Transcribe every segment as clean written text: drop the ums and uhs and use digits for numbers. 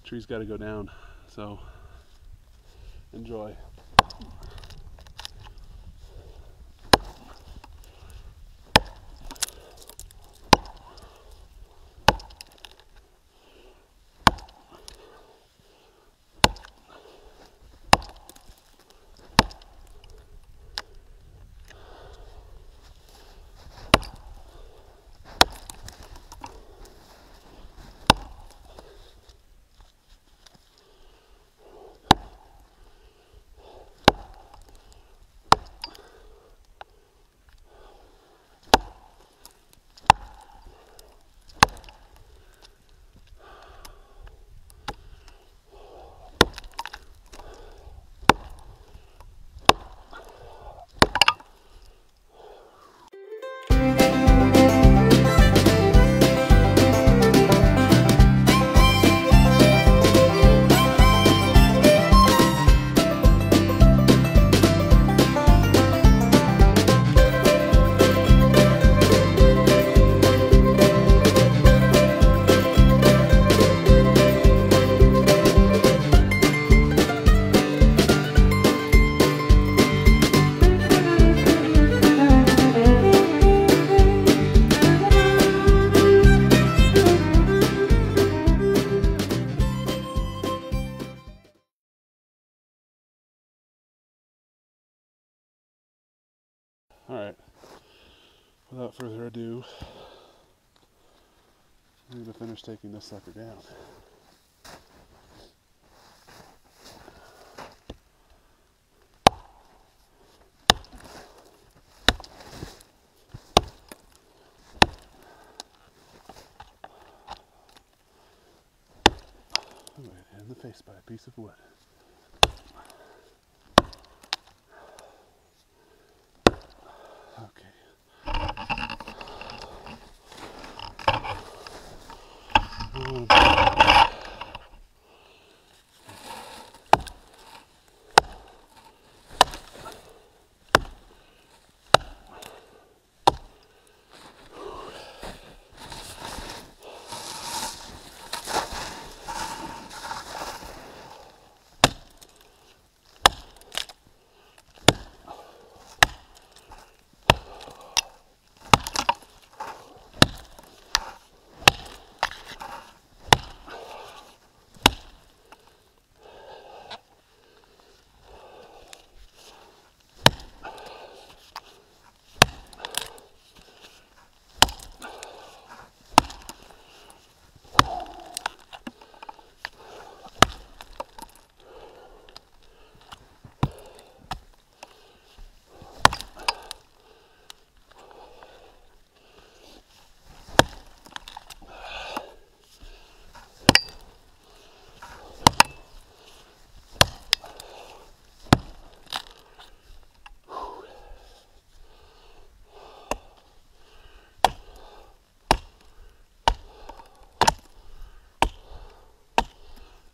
tree's got to go down, so enjoy. Alright, without further ado, I'm going to finish taking this sucker down. I'm going to hit in the face by a piece of wood.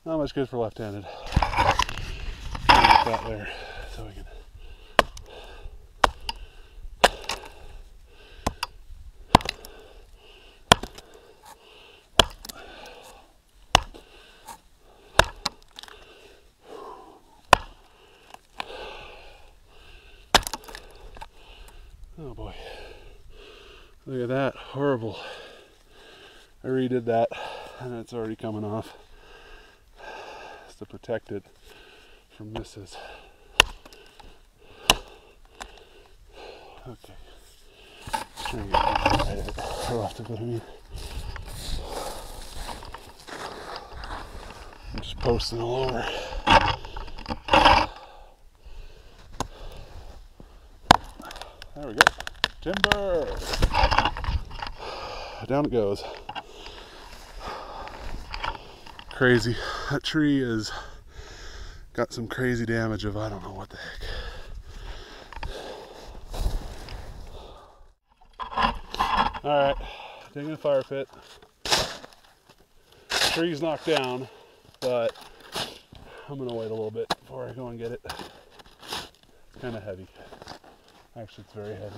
Not much good for left-handed. Get that there so we can. Oh boy. Look at that. Horrible. I redid that and it's already coming off. To protect it from misses. Okay. Trying to get right at it. Left of it, I mean. I'm just posting all over. There we go. Timber! Down it goes. Crazy. That tree has got some crazy damage of I don't know what the heck. Alright, digging a fire pit. Tree's knocked down, but I'm gonna wait a little bit before I go and get it. It's kind of heavy. Actually, it's very heavy.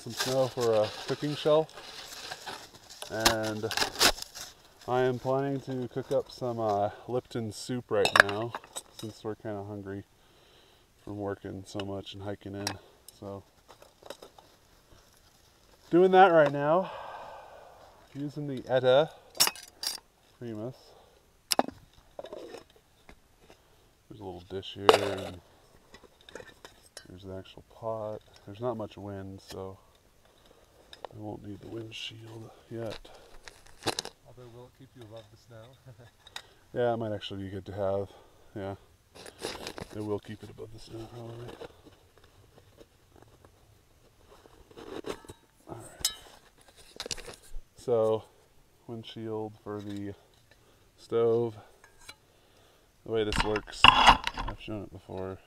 some snow for a cooking shelf, and I am planning to cook up some Lipton soup right now, since we're kind of hungry from working so much and hiking in. So doing that right now, using the ETA Primus. There's a little dish here, and there's the actual pot. There's not much wind, so I won't need the windshield yet. Although will it keep you above the snow? Yeah, it might actually be good to have. Yeah, it will keep it above the snow probably. Alright. So, windshield for the stove. The way this works, I've shown it before.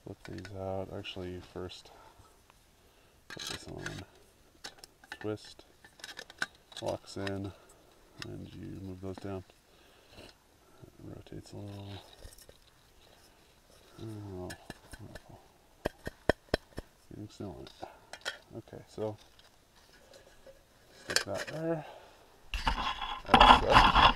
Flip these out. Actually, first put this on, twist, locks in, and you move those down. It rotates a little. Oh, wonderful. Getting snow on it. Okay, so stick that there. That's set.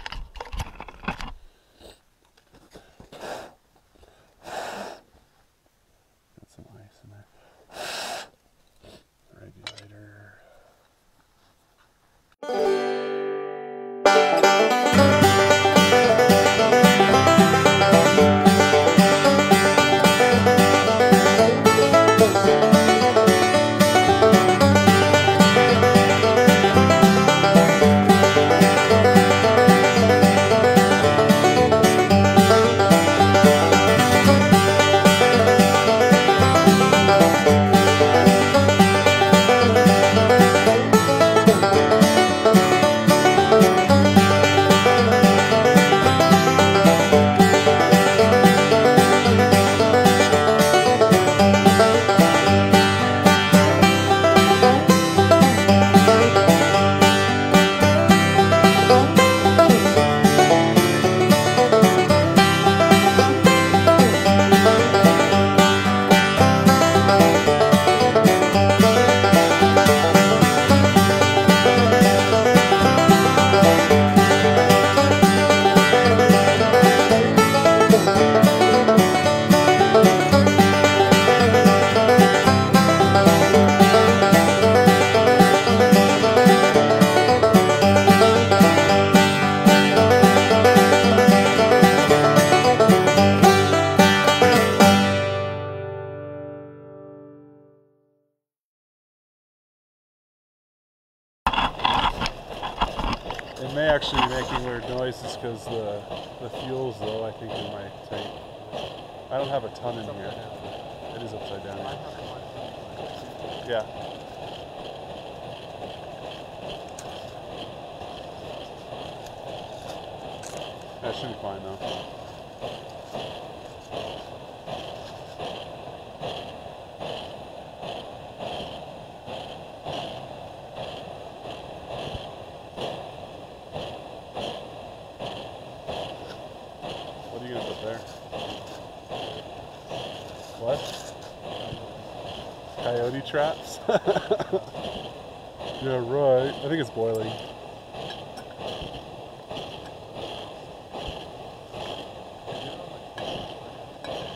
It may actually be making weird noises because the fuel's low, I think, in my tank. I don't have a ton in here. It is upside down. Yeah. That should be fine though. What are you gonna put there? What? Coyote traps? Yeah, right. I think it's boiling.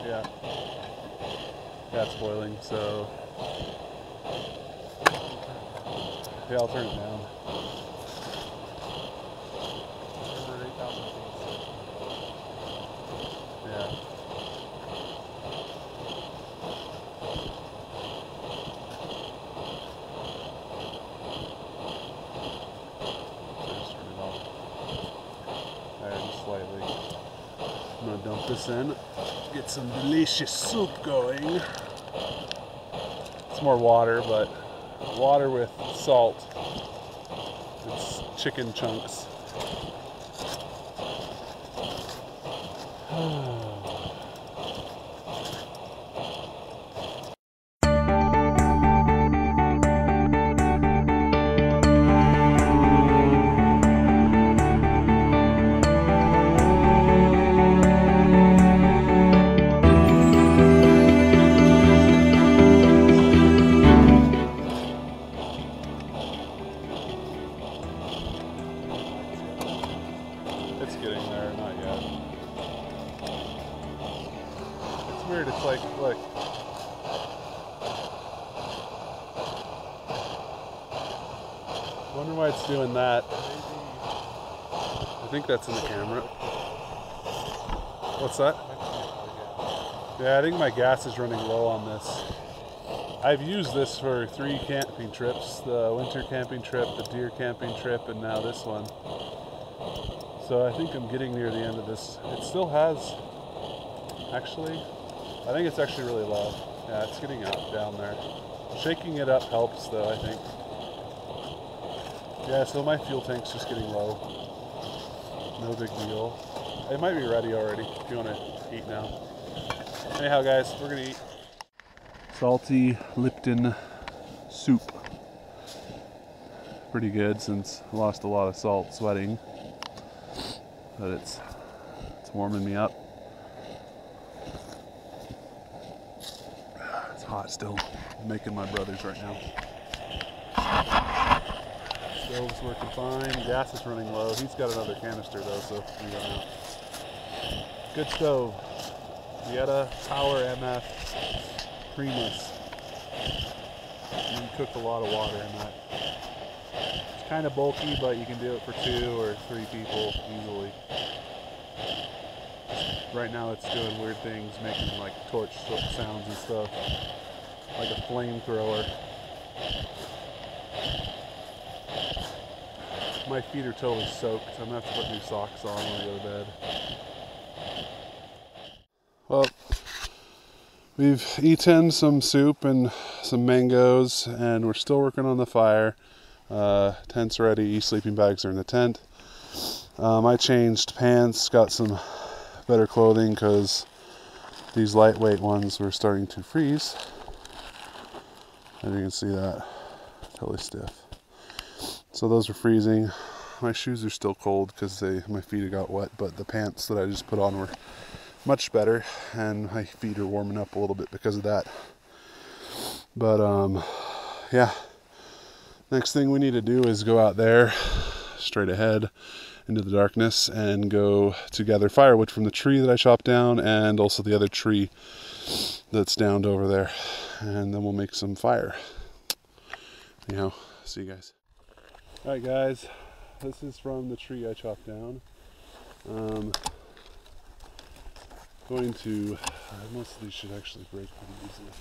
Yeah. Yeah, it's boiling, so... Yeah, I'll turn it down. Yeah. Slightly. I'm gonna dump this in, get some delicious soup going. It's more water, but water with salt. It's chicken chunks. weird. It's like, look. I wonder why it's doing that. I think that's in the camera. What's that? Yeah, I think my gas is running low on this. I've used this for 3 camping trips, the winter camping trip, the deer camping trip, and now this one. So I think I'm getting near the end of this. It still has, actually, I think it's actually really low. Yeah, it's getting out down there. Shaking it up helps though, I think. Yeah, so my fuel tank's just getting low. No big deal. It might be ready already if you want to eat now. Anyhow guys, we're gonna eat. Salty Lipton soup. Pretty good since I lost a lot of salt sweating. But it's warming me up. It's hot still. I'm making my brother's right now. Stove's working fine. Gas is running low. He's got another canister though, so we run out. Good stove. ETA Primus Primus. You can cook a lot of water in that. It's kind of bulky, but you can do it for 2 or 3 people easily. Right now it's doing weird things, making like torch sounds and stuff, like a flamethrower. My feet are totally soaked. I'm gonna have to put new socks on when I go to bed. Well, we've eaten some soup and some mangoes, and we're still working on the fire. Tent's ready, sleeping bags are in the tent. I changed pants, got some better clothing because these lightweight ones were starting to freeze. And you can see that, totally stiff. So those are freezing. My shoes are still cold because my feet got wet, but the pants that I just put on were much better, and my feet are warming up a little bit because of that. But yeah, next thing we need to do is go out there straight ahead into the darkness and go to gather firewood from the tree that I chopped down, and also the other tree that's downed over there, and then we'll make some fire. Anyhow, see you guys. Alright guys, this is from the tree I chopped down. Going to, most of these should actually break pretty easily.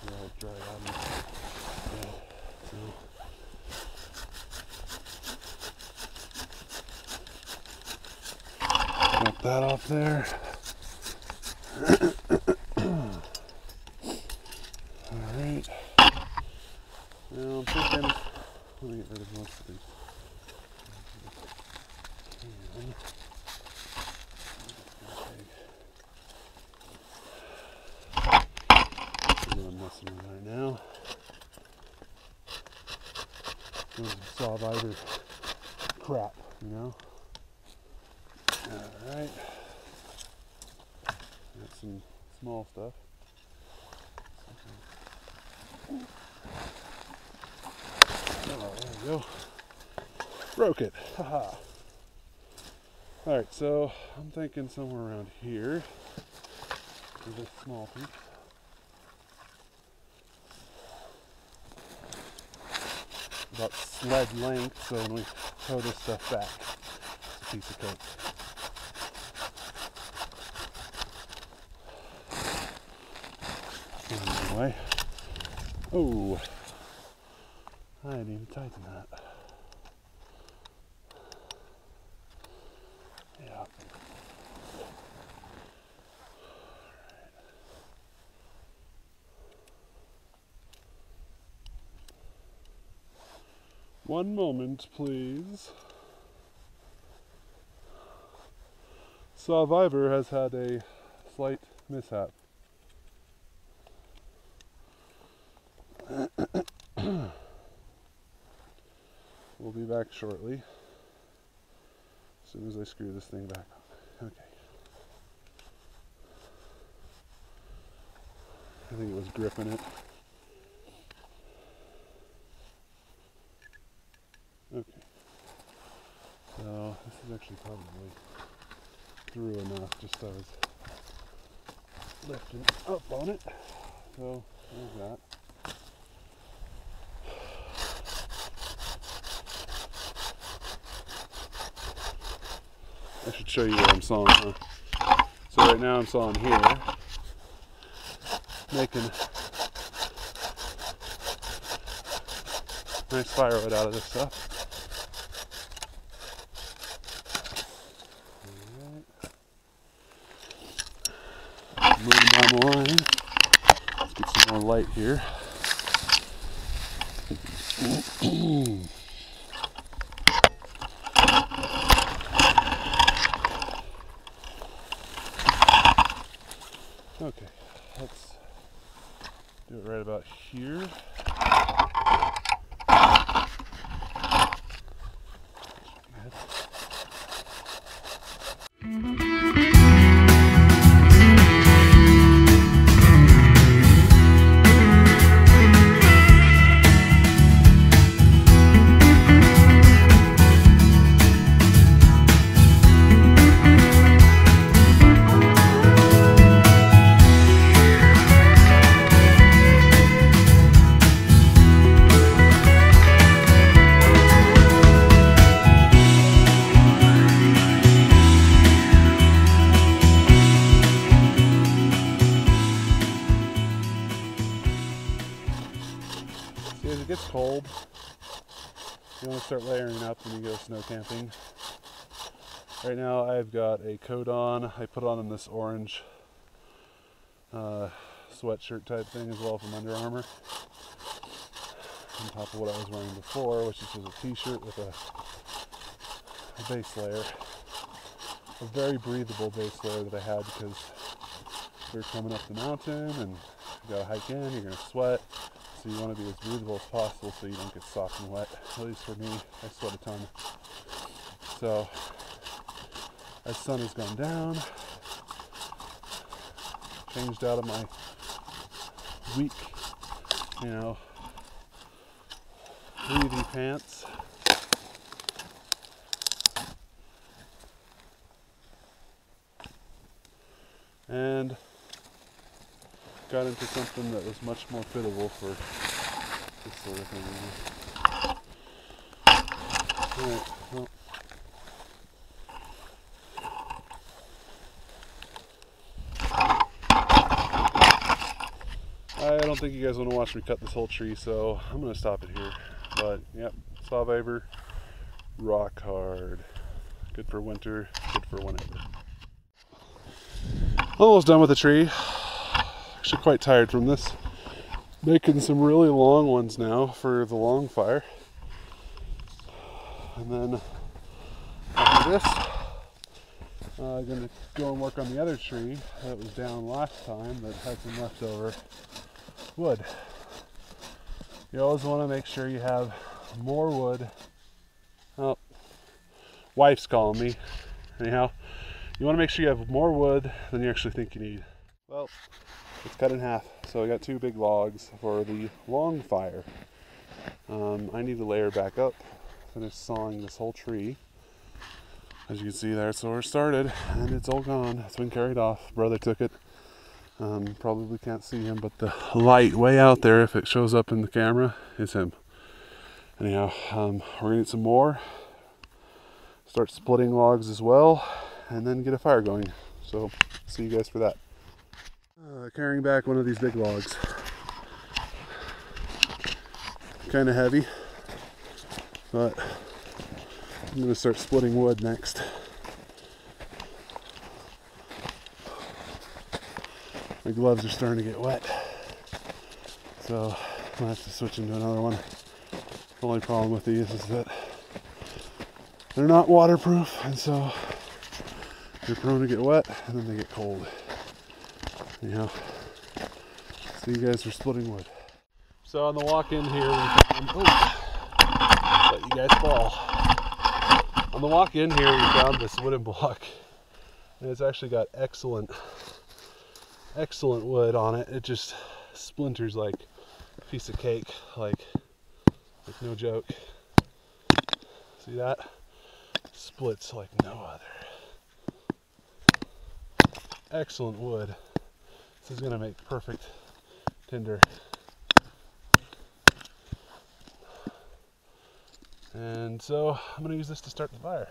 They're all dry out. Got that off there. Alright. Now I'm thinking, let me get rid of most of these. I'm messing with right now. This is sawvivor crap, you know? Alright. Got some small stuff. Oh, there we go. Broke it. Haha. Alright, so I'm thinking somewhere around here for this small piece. About sled length, so when we tow this stuff back, it's a piece of cake. Anyway, oh, I didn't even tighten that. Yeah. One moment, please. Sawvivor has had a slight mishap. We'll be back shortly, as soon as I screw this thing back on. Okay. I think it was gripping it. Okay. So this is actually probably through enough, just so I was lifting up on it. So there's that. I should show you where I'm sawing, huh? So right now I'm sawing here, making nice firewood out of this stuff. Alright. Moving down the line. Let's get some more light here. Okay, let's do it right about here. As it gets cold, you want to start layering up when you go snow camping. Right now I've got a coat on. I put on this orange sweatshirt type thing as well from Under Armour. On top of what I was wearing before, which was a t-shirt with a base layer. A very breathable base layer that I had because we were coming up the mountain and you gotta hike in, you're gonna sweat. So you want to be as breathable as possible so you don't get soft and wet. At least for me, I sweat a ton. So as sun has gone down, changed out of my weak, breathy pants. And got into something that was much more fittable for this sort of thing. Alright, well. I don't think you guys want to watch me cut this whole tree, so I'm going to stop it here. But, yep, sawvivor, rock hard. Good for winter, good for whenever. Almost done with the tree. Actually quite tired from this. Making some really long ones now for the long fire. And then after this, I'm going to go and work on the other tree that was down last time that had some leftover wood. You always want to make sure you have more wood. Oh, wife's calling me. Anyhow, you want to make sure you have more wood than you actually think you need. Well, it's cut in half, so I got 2 big logs for the long fire. I need to layer back up, finish sawing this whole tree. As you can see, that's where it started, and it's all gone. It's been carried off. Brother took it. Probably can't see him, but the light way out there, if it shows up in the camera, is him. Anyhow, we're gonna get some more, start splitting logs as well, and then get a fire going. So, see you guys for that. Carrying back one of these big logs. Kind of heavy, but I'm going to start splitting wood next. My gloves are starting to get wet, so I'm going to have to switch into another one. The only problem with these is that they're not waterproof, and so they're prone to get wet, and then they get cold. Anyhow, see you guys for splitting wood. So on the walk in here, we found, let you guys fall. On the walk in here, we found this wooden block, and it's actually got excellent wood on it. It just splinters like a piece of cake, like no joke. See that? Splits like no other. Excellent wood. This is gonna make perfect tinder. And so I'm gonna use this to start the fire.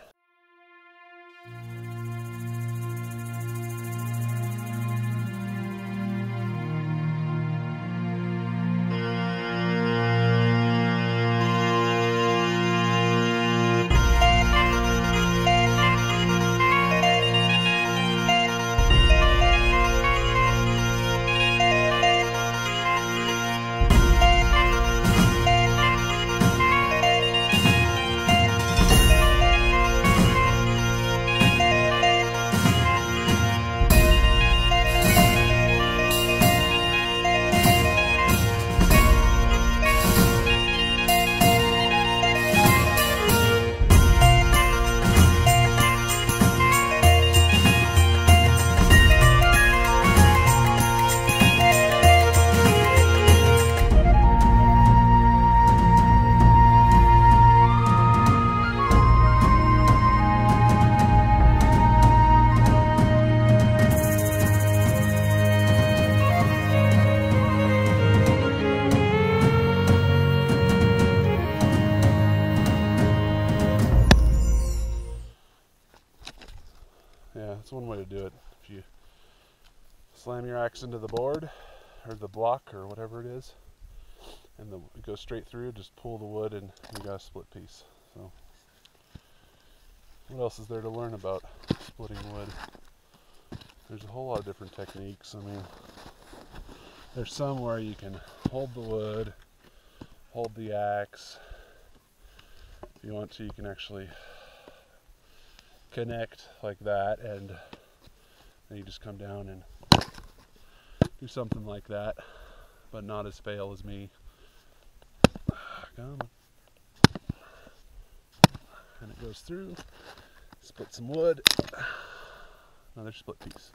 Yeah, that's one way to do it. If you slam your axe into the board or the block or whatever it is, and it goes straight through, just pull the wood and you got a split piece. So what else is there to learn about splitting wood? There's a whole lot of different techniques. I mean, there's some where you can hold the wood, hold the axe. If you want to, you can actually connect like that, and then you just come down and do something like that, but not as fail as me. Come on. And it goes through, split some wood, another split piece.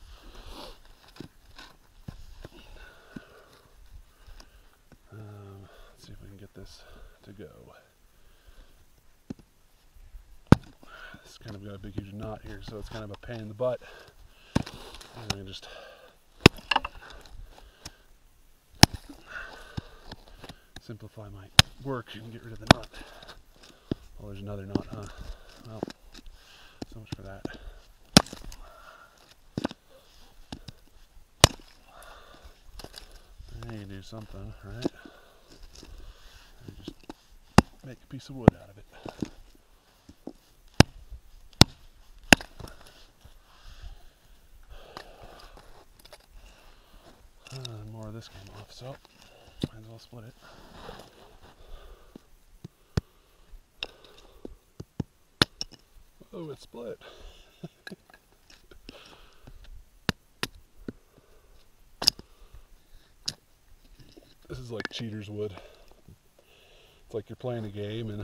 Let's see if we can get this to go. It's kind of got a big huge knot here, so it's kind of a pain in the butt. And we can just simplify my work and get rid of the knot. Oh, there's another knot, huh? Well, so much for that. There you do something, right? You just make a piece of wood out of it. More of this came off, so might as well split it. Oh, it's split. This is like cheater's wood. It's like you're playing a game and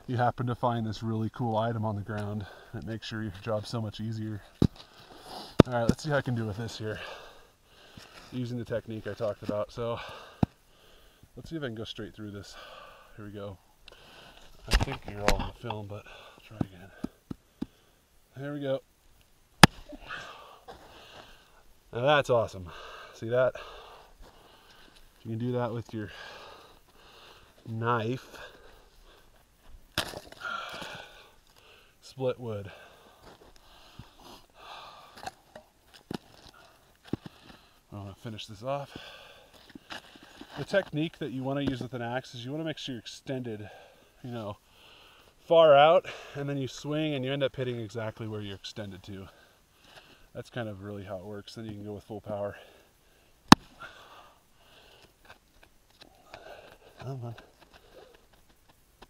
you happen to find this really cool item on the ground, and it makes your job so much easier. Alright, let's see how I can do with this here, using the technique I talked about. So let's see if I can go straight through this. Here we go. I think you're all in the film, but I'll try again. There we go. Now that's awesome. See that? You can do that with your knife. Split wood. I'm going to finish this off. The technique that you want to use with an axe is you want to make sure you're extended, you know, far out, and then you swing and you end up hitting exactly where you're extended to. That's kind of really how it works. Then you can go with full power. Come on.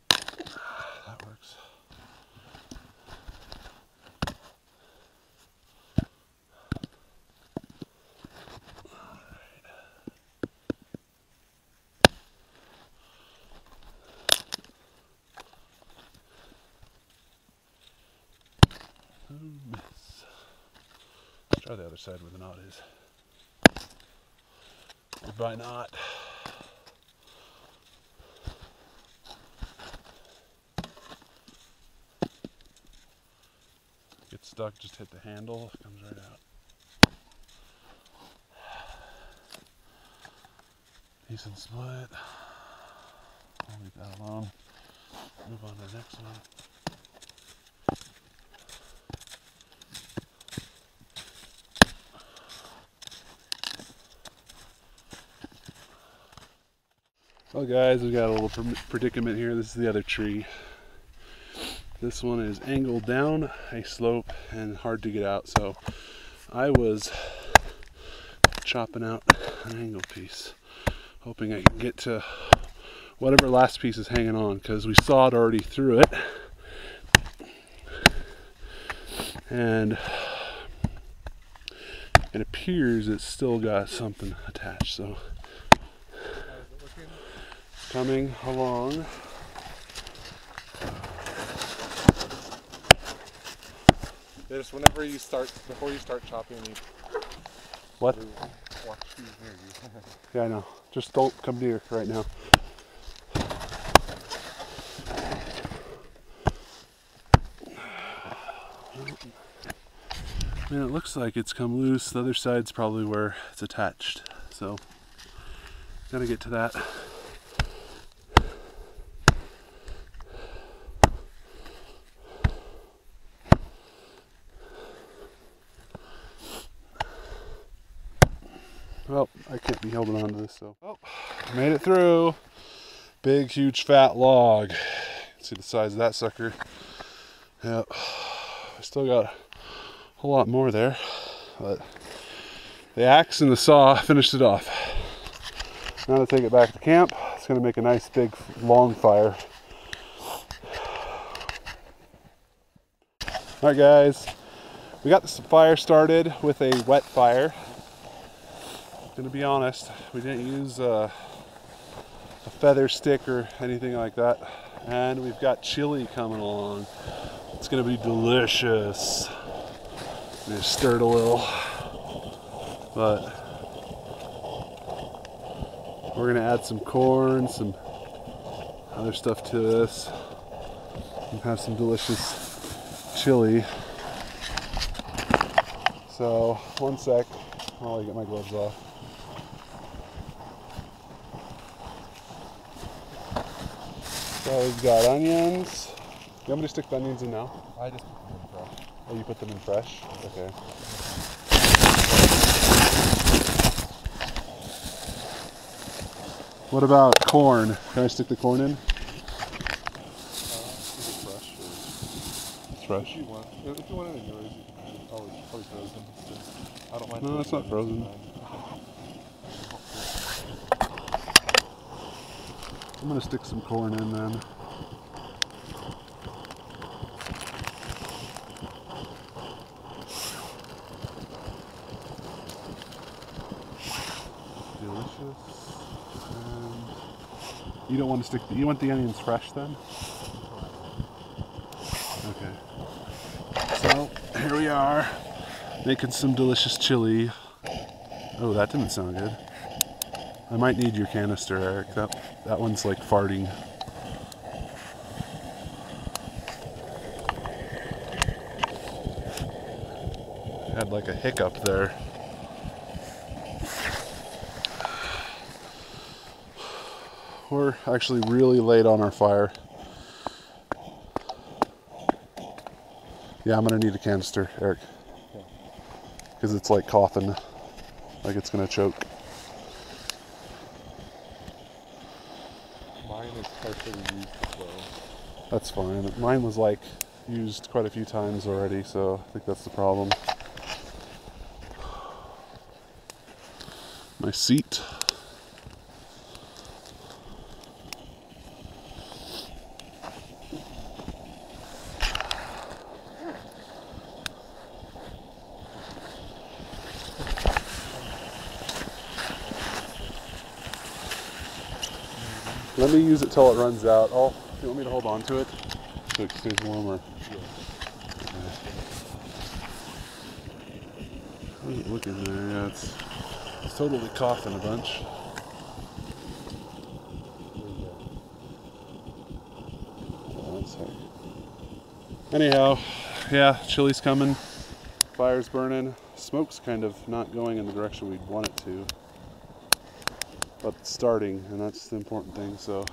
That works. Miss. Let's try the other side where the knot is. Goodbye knot. Get stuck, just hit the handle, it comes right out. Decent split. I'll leave that alone. Move on to the next one. Well guys, we got a little predicament here. This is the other tree. This one is angled down a slope and hard to get out, so I was chopping out an angle piece, hoping I can get to whatever last piece is hanging on, because we sawed already through it. And it appears it's still got something attached, so coming along. Just whenever you start, before you start chopping, you What? watch who's near you. Yeah, I know. Just don't come near right now. I mean, it looks like it's come loose. The other side's probably where it's attached. So, gotta get to that. Well, I can't be holding on to this, so. Oh, made it through. Big, huge, fat log. You can see the size of that sucker. Yep. I still got a whole lot more there, but the axe and the saw finished it off. Now to take it back to camp. It's going to make a nice, big, long fire. All right, guys. We got this fire started with a wet fire. Gonna be honest, we didn't use a feather stick or anything like that, and we've got chili coming along. It's gonna be delicious. I'm gonna stir it a little, but we're gonna add some corn, some other stuff to this, and have some delicious chili. So, one sec while I get my gloves off. So we've got onions. You want me to stick the onions in now? I just put them in fresh. Oh, you put them in fresh? Okay. What about corn? Can I stick the corn in? Is it fresh? Or It's fresh. if you want it in yours, it's probably frozen. I don't mind. No, it's not frozen. I'm gonna stick some corn in then. Delicious. And you don't want to stick you want the onions fresh then? Okay. So here we are, making some delicious chili. Oh, that didn't sound good. I might need your canister, Eric. That one's like farting. Had like a hiccup there. We're actually really late on our fire. Yeah, I'm gonna need a canister, Eric. Because it's like coughing, like it's gonna choke. Mine is partially used as well. That's fine. Mine was like used quite a few times already, so I think that's the problem. My seat. Let me use it till it runs out. Oh, you want me to hold on to it so it stays warm, or? Yeah. How's it looking there? Yeah, it's totally coughing a bunch. Anyhow, yeah, chili's coming, fire's burning, smoke's kind of not going in the direction we'd want it to. but it's starting, and that's the important thing. So.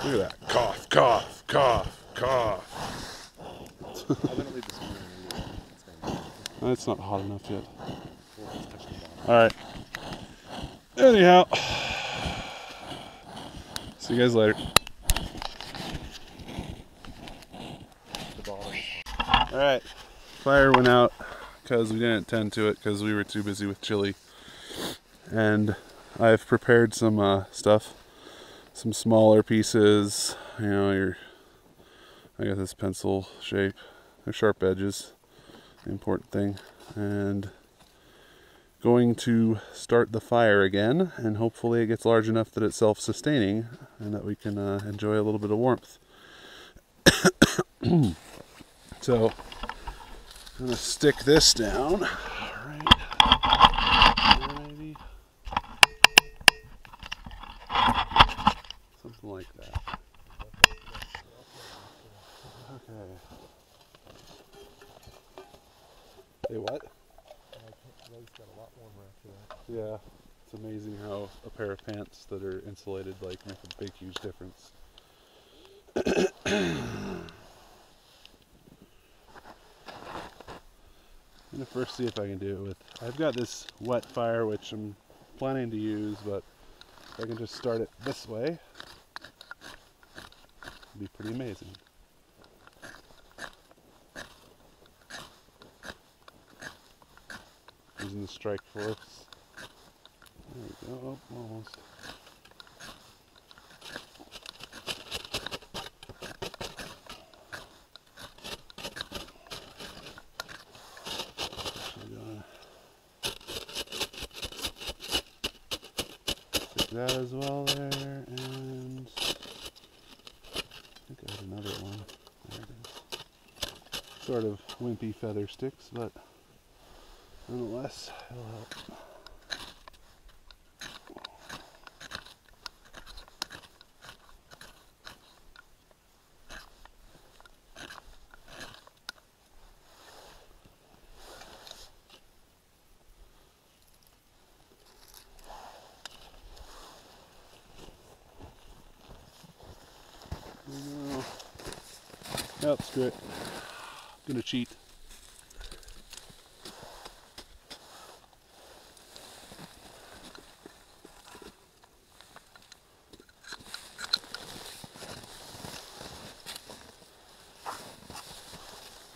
Look at that. Cough, cough, cough, cough. It's not hot enough yet. Alright. Anyhow. See you guys later. Alright. Fire went out because we didn't tend to it because we were too busy with chili. And I've prepared some stuff. Some smaller pieces, you know, I got this pencil shape. They're sharp edges, the important thing. And going to start the fire again, and hopefully it gets large enough that it's self-sustaining and that we can enjoy a little bit of warmth. So I'm gonna stick this down, right there maybe. Something like that. Okay. Hey, what? Legs got a lot warmer after that. Yeah, it's amazing how a pair of pants that are insulated like make a big, huge difference. I'm gonna first see if I can do it with. I've got this wet fire which I'm planning to use, but if I can just start it this way, it'd be pretty amazing. Using the strike force. There we go. Oh, almost. Stick that as well there, and I think I had another one. There it is. Sort of wimpy feather sticks, but nonetheless, it'll help. Nope, screw it. Gonna cheat.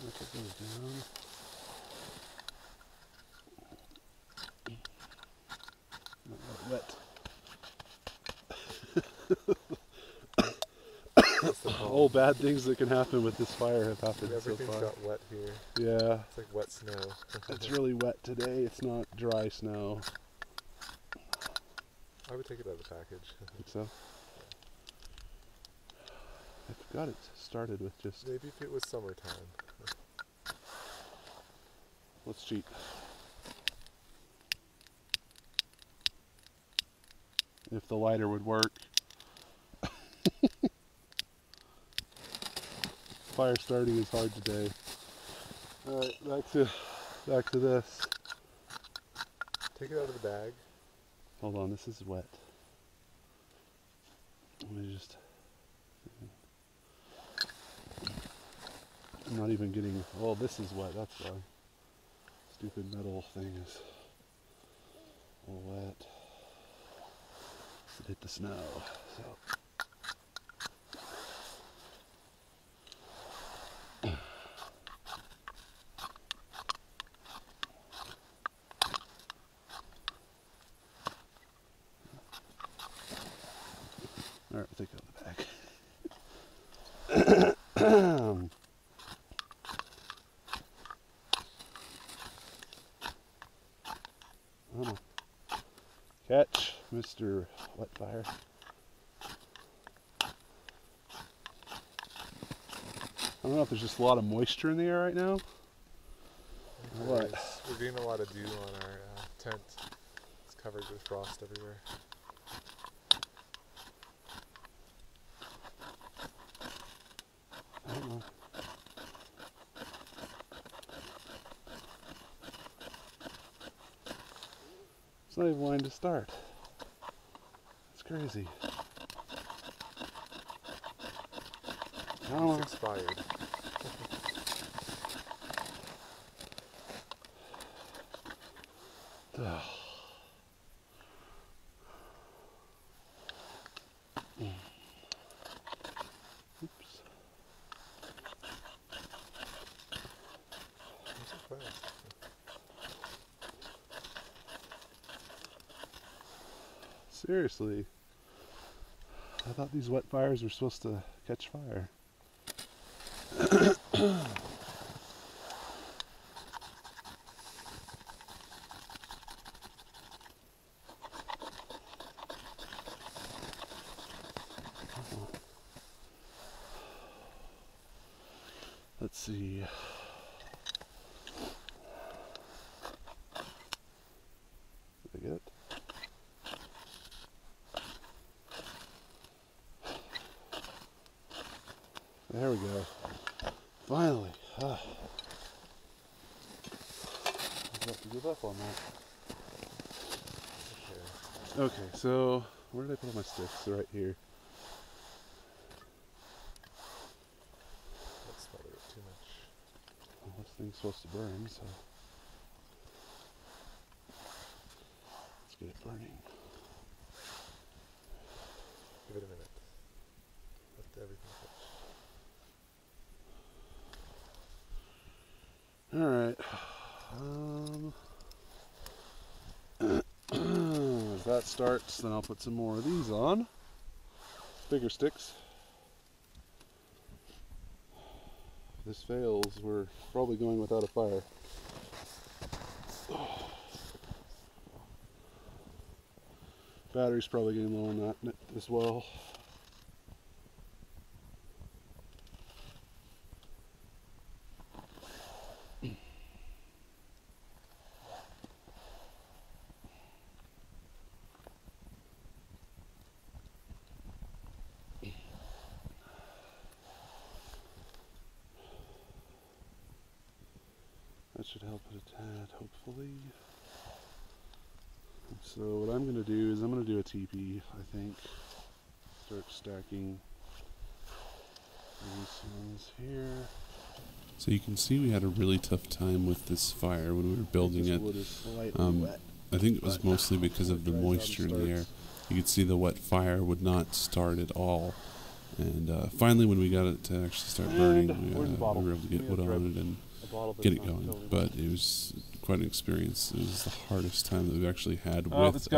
Let it go down. Not wet. All bad things that can happen with this fire have happened so far. Everything's got wet here. Yeah. It's like wet snow. It's really wet today. It's not dry snow. I would take it out of the package. Think so? I forgot it started with just... Maybe if it was summertime. Let's cheat. If the lighter would work. Fire starting is hard today. Alright, back to this. Take it out of the bag. Hold on, this is wet. Let me just... I'm not even getting... Oh, this is wet, that's why. Stupid metal thing is all wet. It hit the snow, so... Alright, we'll take it out of the bag. Oh. Catch, Mr. Wetfire. I don't know if there's just a lot of moisture in the air right now. What? We're getting a lot of dew on our tent. It's covered with frost everywhere. I don't know. It's not even wanting to start. It's crazy. It's expired. Oops. That's so fast. Seriously. I thought these wet fires were supposed to catch fire. Let's see. Did I get it? There we go. Finally. I have to give up on that. Okay, so where did I put all my sticks? They're right here. That's probably too much. Well, this thing's supposed to burn, so let's get it burning. Give it a minute. Let everything touch. Alright. As that starts, then I'll put some more of these on. Bigger sticks. If this fails, we're probably going without a fire. Battery's probably getting low on that as well. That should help it a tad, hopefully. So what I'm going to do is I'm going to do a TP, I think. Start stacking these ones here. So you can see we had a really tough time with this fire when we were building it. Wood is slightly wet. I think it was mostly because of the moisture in the air. You could see the wet fire would not start at all. And finally when we got it to actually start burning, we were able to get wood on it and get it going. But it was quite an experience. It was the hardest time that we've actually had with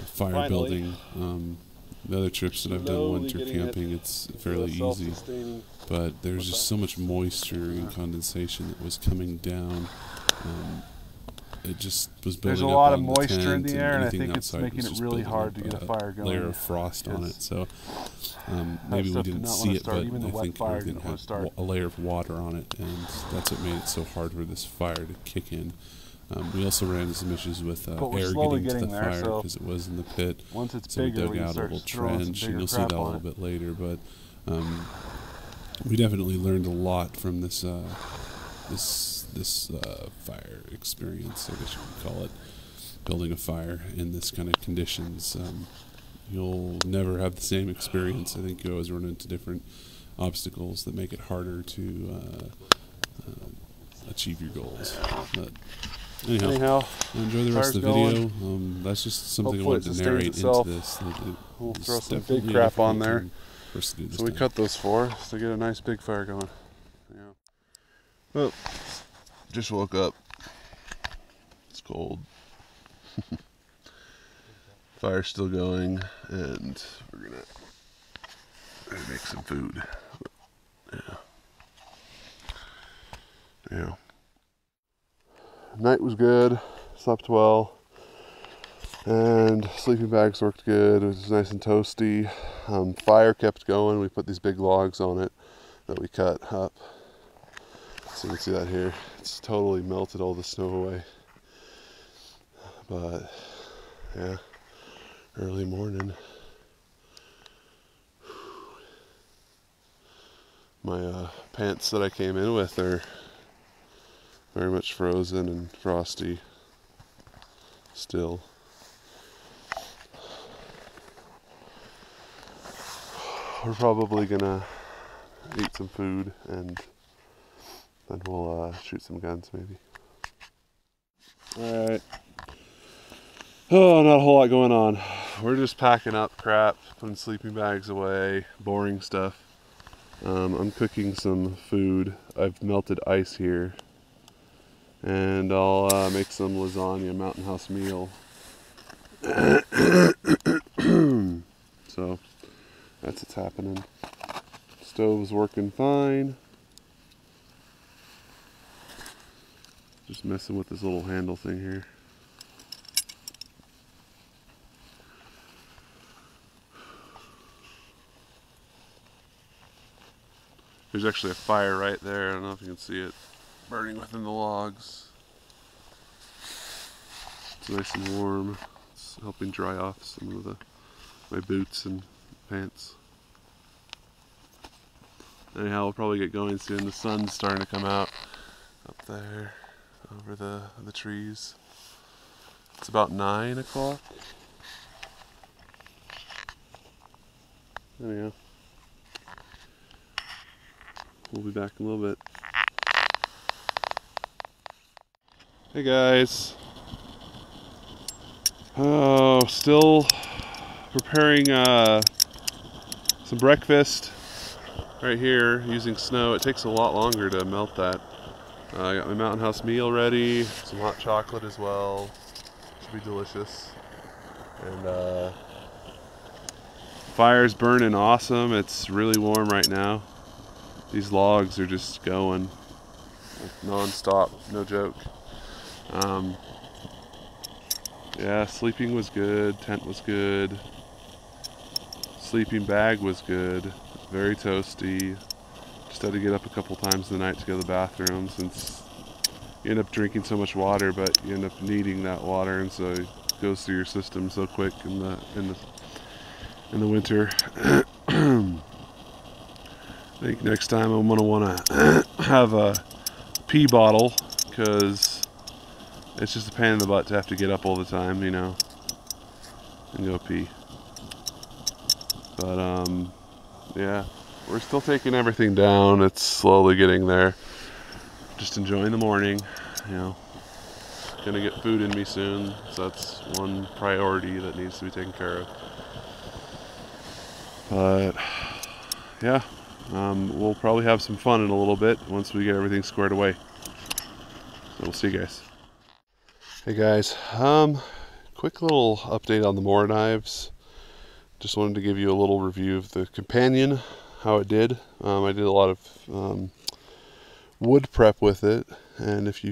fire building. The other trips that I've done winter camping, it's fairly easy. But there's just so much moisture and condensation that was coming down. It just was building There's a lot of moisture in the air, and I think it's making it really hard to get a fire going. Layer of frost on it, so maybe we didn't see it, but I think everything had a layer of water on it, and that's what made it so hard for this fire to kick in. We also ran into some issues with air getting to the fire because it was in the pit. Once it's so we bigger, dug out a little trench, and you'll see that a little bit later. But we definitely learned a lot from this fire experience, I guess you could call it, building a fire in this kind of conditions. You'll never have the same experience. I think you always run into different obstacles that make it harder to achieve your goals. But anyhow, enjoy the rest of the video. That's just something I wanted to narrate into this. We'll throw some big crap on there. So we cut those four to get a nice big fire going. Yeah. Well, just woke up. It's cold. Fire's still going, and we're gonna make some food. Yeah. Night was good. Slept well. And sleeping bags worked good. It was nice and toasty. Fire kept going. We put these big logs on it that we cut up. So you can see that here. It's totally melted all the snow away. But yeah, early morning. My pants that I came in with are very much frozen and frosty. still. We're probably gonna eat some food and then we'll shoot some guns maybe. Alright. Oh, not a whole lot going on. We're just packing up crap, putting sleeping bags away, boring stuff. I'm cooking some food. I've melted ice here. And I'll make some lasagna, Mountain House meal. So, that's what's happening. Stove's working fine. Just messing with this little handle thing here. There's actually a fire right there. I don't know if you can see it burning within the logs. It's nice and warm. It's helping dry off some of my boots and pants. Anyhow, we'll probably get going soon. The sun's starting to come out up there over the trees. It's about 9 o'clock. Anyhow, we'll be back in a little bit. Hey guys. Oh, still preparing some breakfast right here using snow. It takes a lot longer to melt that. I got my Mountain House meal ready, some hot chocolate as well. Should be delicious. And fire's burning awesome. It's really warm right now. These logs are just going like non-stop, no joke. Yeah, sleeping was good, tent was good, sleeping bag was good, very toasty. Just had to get up a couple times in the night to go to the bathroom since you end up drinking so much water, but you end up needing that water, and so it goes through your system so quick in the winter. I think next time I'm gonna want to have a pee bottle, because it's just a pain in the butt to have to get up all the time, you know, and go pee. But yeah, we're still taking everything down. It's slowly getting there. Just enjoying the morning, you know. Gonna get food in me soon, so that's one priority that needs to be taken care of. But yeah, we'll probably have some fun in a little bit once we get everything squared away. So we'll see you guys. Hey guys, quick little update on the mora knives. Just wanted to give you a little review of the companion, how it did. I did a lot of wood prep with it, and if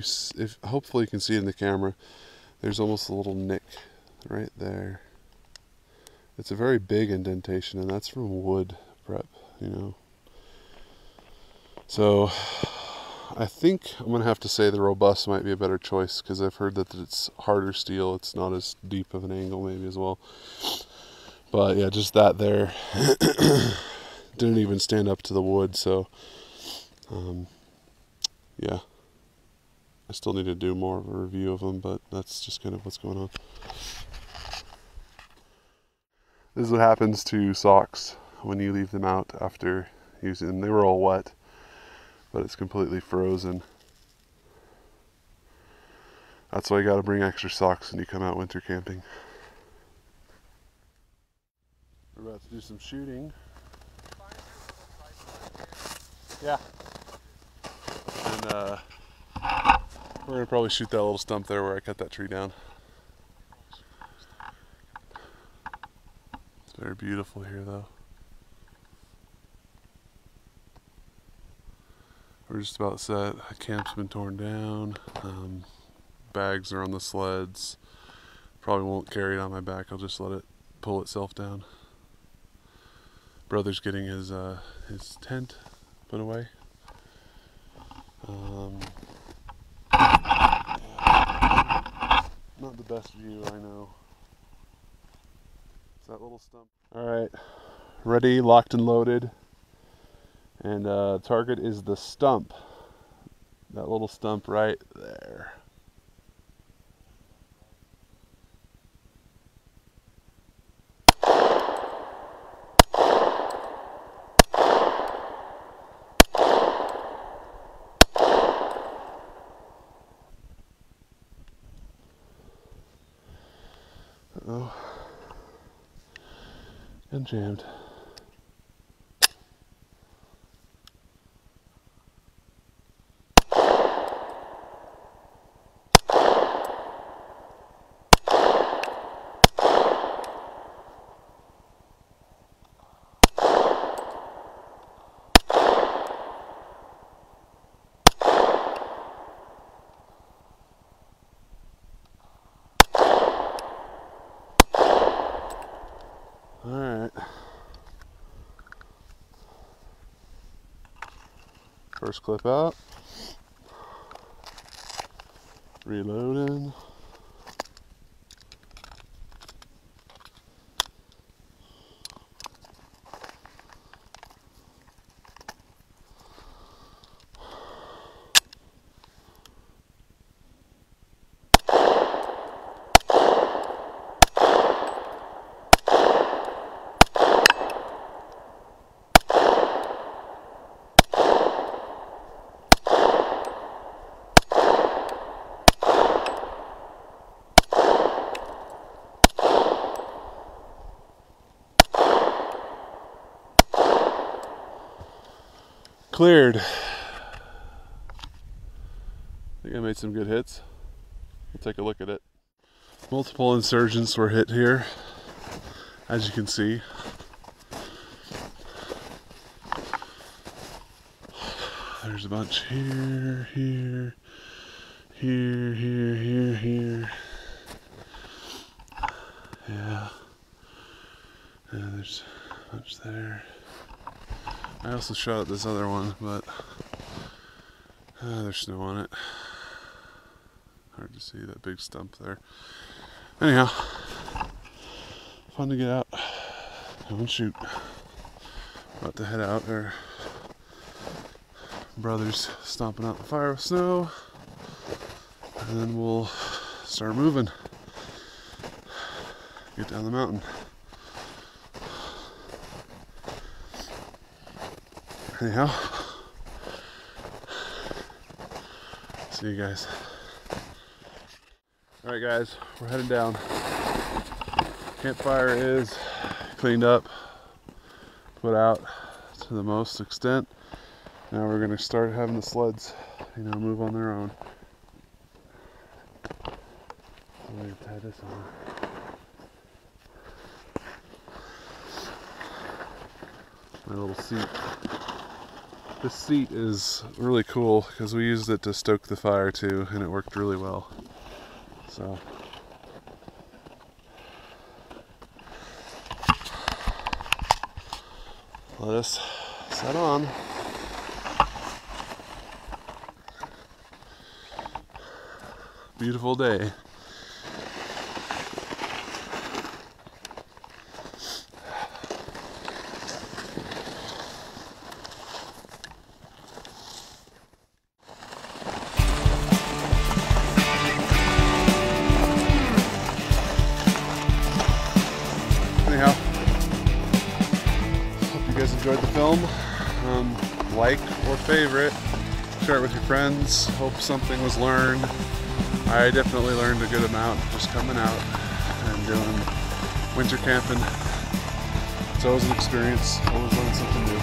hopefully you can see it in the camera, there's almost a little nick right there. It's a very big indentation, and that's from wood prep, you know. So I think I'm gonna have to say the robust might be a better choice, because I've heard that it's harder steel. It's not as deep of an angle maybe as well. But yeah, just that there didn't even stand up to the wood. So yeah, I still need to do more of a review of them, but that's just kind of what's going on. This is what happens to socks when you leave them out after using them. They were all wet, but it's completely frozen. That's why you gotta bring extra socks when you come out winter camping. We're about to do some shooting. Yeah. And we're gonna probably shoot that little stump there where I cut that tree down. It's very beautiful here though. We're just about set. The camp's been torn down. Bags are on the sleds. Probably won't carry it on my back. I'll just let it pull itself down. Brother's getting his tent put away. Not the best view, I know. It's that little stump. Alright, ready, locked and loaded. And target is the stump. That little stump right there. and jammed. Alright. First clip out. Reloading. Cleared. I think I made some good hits. We'll take a look at it. Multiple insurgents were hit here, as you can see. There's a bunch here, here, here, here, here, here. Yeah. And there's a bunch there. I also shot at this other one, but there's snow on it. Hard to see that big stump there. Anyhow, fun to get out, go and shoot. About to head out. Our brother's stomping out the fire with snow, and then we'll start moving. Get down the mountain. Anyhow, see you guys. Alright guys, we're heading down. Campfire is cleaned up, put out to the most extent. Now we're going to start having the sleds, move on their own. I'm going to tie this on. My little seat. This seat is really cool because we used it to stoke the fire too, and it worked really well. So let us set on. Beautiful day. Anyhow, hope you guys enjoyed the film. Like or favorite, share it with your friends. Hope something was learned. I definitely learned a good amount just coming out and doing winter camping. It's always an experience, always learn something new.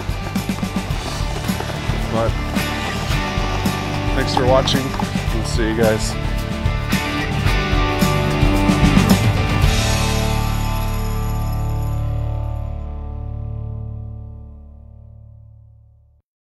But thanks for watching. We'll see you guys.